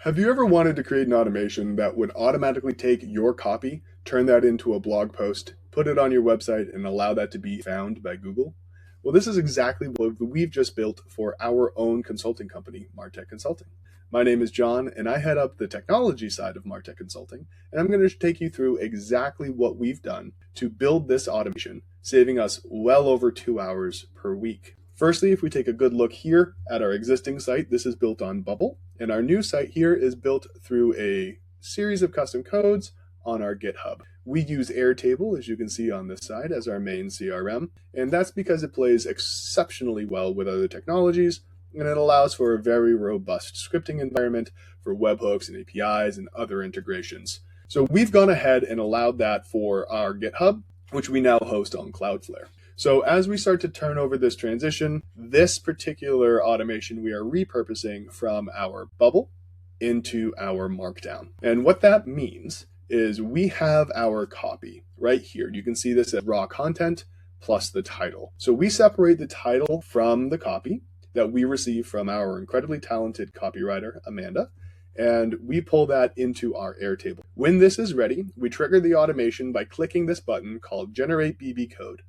Have you ever wanted to create an automation that would automatically take your copy, turn that into a blog post, put it on your website, and allow that to be found by Google? Well, this is exactly what we've just built for our own consulting company, Martech Consulting. My name is John, and I head up the technology side of Martech Consulting, and I'm going to take you through exactly what we've done to build this automation, saving us well over 2 hours per week. Firstly, if we take a good look here at our existing site, this is built on Bubble, and our new site here is built through a series of custom codes on our GitHub. We use Airtable, as you can see on this side, as our main CRM, and that's because it plays exceptionally well with other technologies, and it allows for a very robust scripting environment for webhooks and APIs and other integrations. So we've gone ahead and allowed that for our GitHub, which we now host on Cloudflare. So as we start to turn over this transition, this particular automation we are repurposing from our Bubble into our Markdown. And what that means is we have our copy right here. You can see this as raw content plus the title. So we separate the title from the copy that we receive from our incredibly talented copywriter, Amanda, and we pull that into our Airtable. When this is ready, we trigger the automation by clicking this button called Generate BB Code.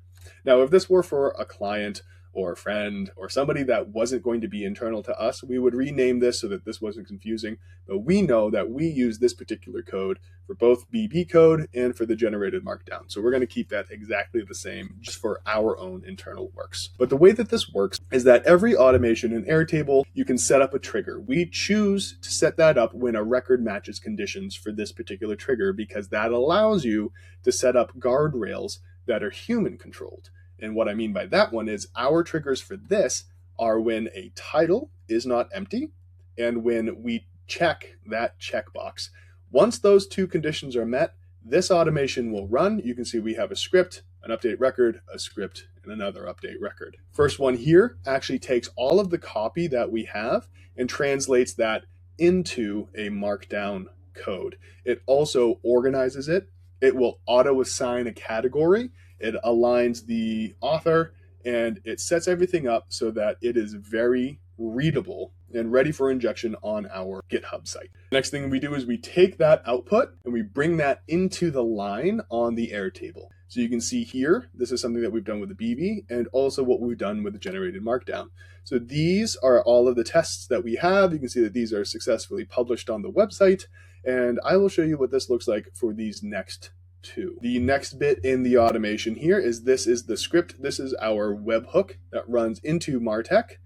Now, if this were for a client or a friend or somebody that wasn't going to be internal to us, we would rename this so that this wasn't confusing. But we know that we use this particular code for both BB code and for the generated markdown. So we're going to keep that exactly the same just for our own internal works. But the way that this works is that every automation in Airtable, you can set up a trigger. We choose to set that up when a record matches conditions for this particular trigger because that allows you to set up guardrails that are human controlled. And what I mean by that one is our triggers for this are when a title is not empty and when we check that checkbox. Once those two conditions are met, this automation will run. You can see we have a script, an update record, a script, and another update record. First one here actually takes all of the copy that we have and translates that into a markdown code. It also organizes it. It will auto assign a category. It aligns the author and it sets everything up so that it is very readable and ready for injection on our GitHub site. Next thing we do is we take that output and we bring that into the line on the Airtable. So you can see here, this is something that we've done with the BB and also what we've done with the generated markdown. So these are all of the tests that we have. You can see that these are successfully published on the website. And I will show you what this looks like for these next two. The next bit in the automation here is this is the script. This is our webhook that runs into Martech.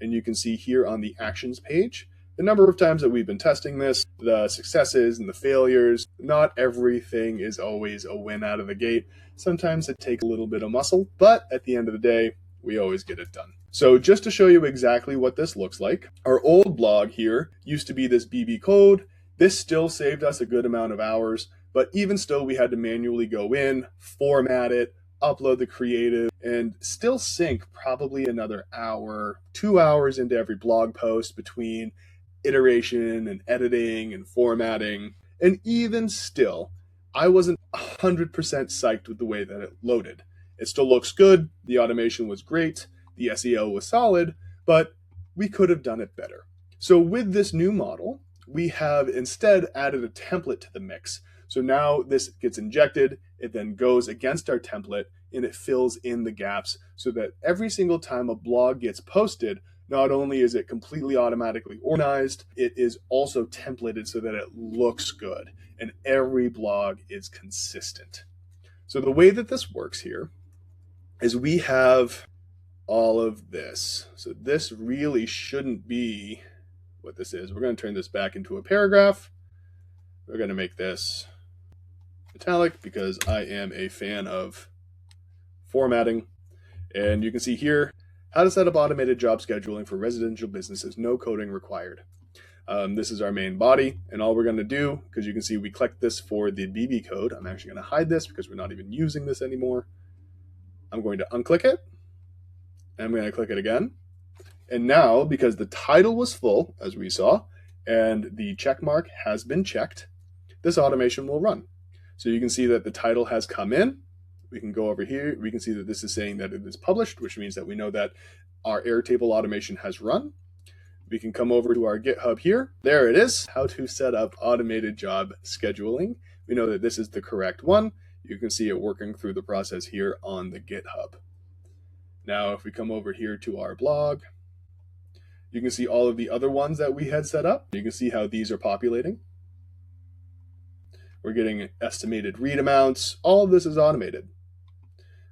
And you can see here on the actions page, the number of times that we've been testing this, the successes and the failures. Not everything is always a win out of the gate. Sometimes it takes a little bit of muscle, but at the end of the day, we always get it done. So just to show you exactly what this looks like, our old blog here used to be this BB code. This still saved us a good amount of hours. But even still, we had to manually go in, format it, upload the creative, and still sink probably another hour, 2 hours into every blog post between iteration and editing and formatting. And even still, I wasn't 100% psyched with the way that it loaded. It still looks good. The automation was great. The SEO was solid, but we could have done it better. So with this new model, we have instead added a template to the mix. So now this gets injected, it then goes against our template and it fills in the gaps so that every single time a blog gets posted, not only is it completely automatically organized, it is also templated so that it looks good and every blog is consistent. So the way that this works here is we have all of this. So this really shouldn't be what this is. We're going to turn this back into a paragraph. We're going to make this italic because I am a fan of formatting. And you can see here, how to set up automated job scheduling for residential businesses, no coding required. This is our main body. And all we're going to do, because you can see we clicked this for the BB code. I'm actually going to hide this because we're not even using this anymore. I'm going to unclick it. And I'm going to click it again. And now, because the title was full, as we saw, and the check mark has been checked, this automation will run. So you can see that the title has come in. We can go over here. We can see that this is saying that it is published, which means that we know that our Airtable automation has run. We can come over to our GitHub here. There it is, how to set up automated job scheduling. We know that this is the correct one. You can see it working through the process here on the GitHub. Now, if we come over here to our blog, you can see all of the other ones that we had set up. You can see how these are populating. We're getting estimated read amounts. All of this is automated.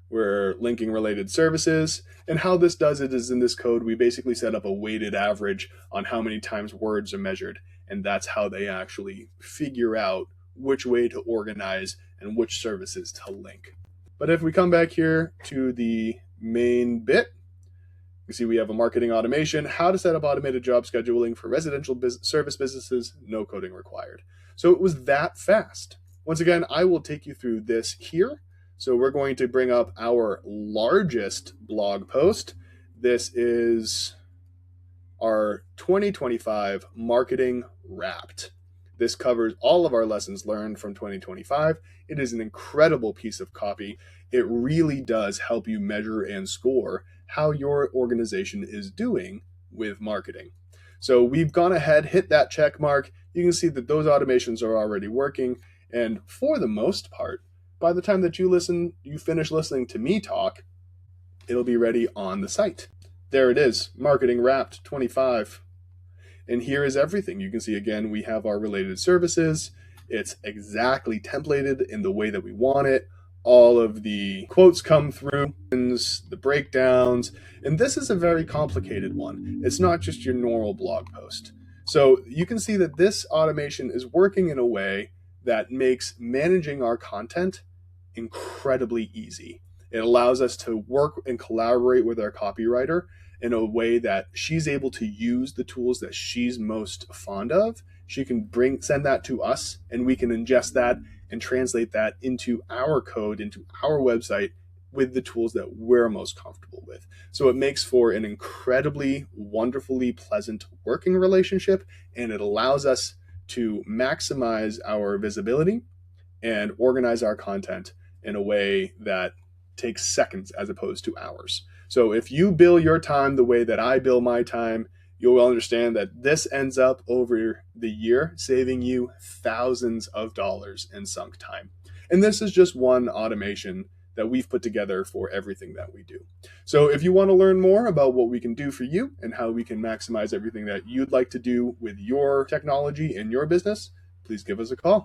We're linking related services. And how this does it is in this code, we basically set up a weighted average on how many times words are measured. And that's how they actually figure out which way to organize and which services to link. But if we come back here to the main bit, you see we have a marketing automation, how to set up automated job scheduling for residential service businesses, no coding required. So it was that fast. Once again, I will take you through this here. So we're going to bring up our largest blog post. This is our 2025 Marketing Wrapped. This covers all of our lessons learned from 2025. It is an incredible piece of copy. It really does help you measure and score how your organization is doing with marketing. So we've gone ahead, hit that check mark. You can see that those automations are already working. And for the most part, by the time that you finish listening to me talk, it'll be ready on the site. There it is, Marketing Wrapped 25. And here is everything. You can see again, we have our related services. It's exactly templated in the way that we want it. All of the quotes come through, the breakdowns, and this is a very complicated one. It's not just your normal blog post. So you can see that this automation is working in a way that makes managing our content incredibly easy. It allows us to work and collaborate with our copywriter in a way that she's able to use the tools that she's most fond of. She can send that to us, and we can ingest that and translate that into our code, into our website with the tools that we're most comfortable with. So it makes for an incredibly, wonderfully pleasant working relationship, and it allows us to maximize our visibility and organize our content in a way that takes seconds as opposed to hours. So if you bill your time the way that I bill my time, you'll understand that this ends up over the year saving you thousands of dollars in sunk time. And this is just one automation that we've put together for everything that we do. So if you want to learn more about what we can do for you and how we can maximize everything that you'd like to do with your technology in your business, please give us a call.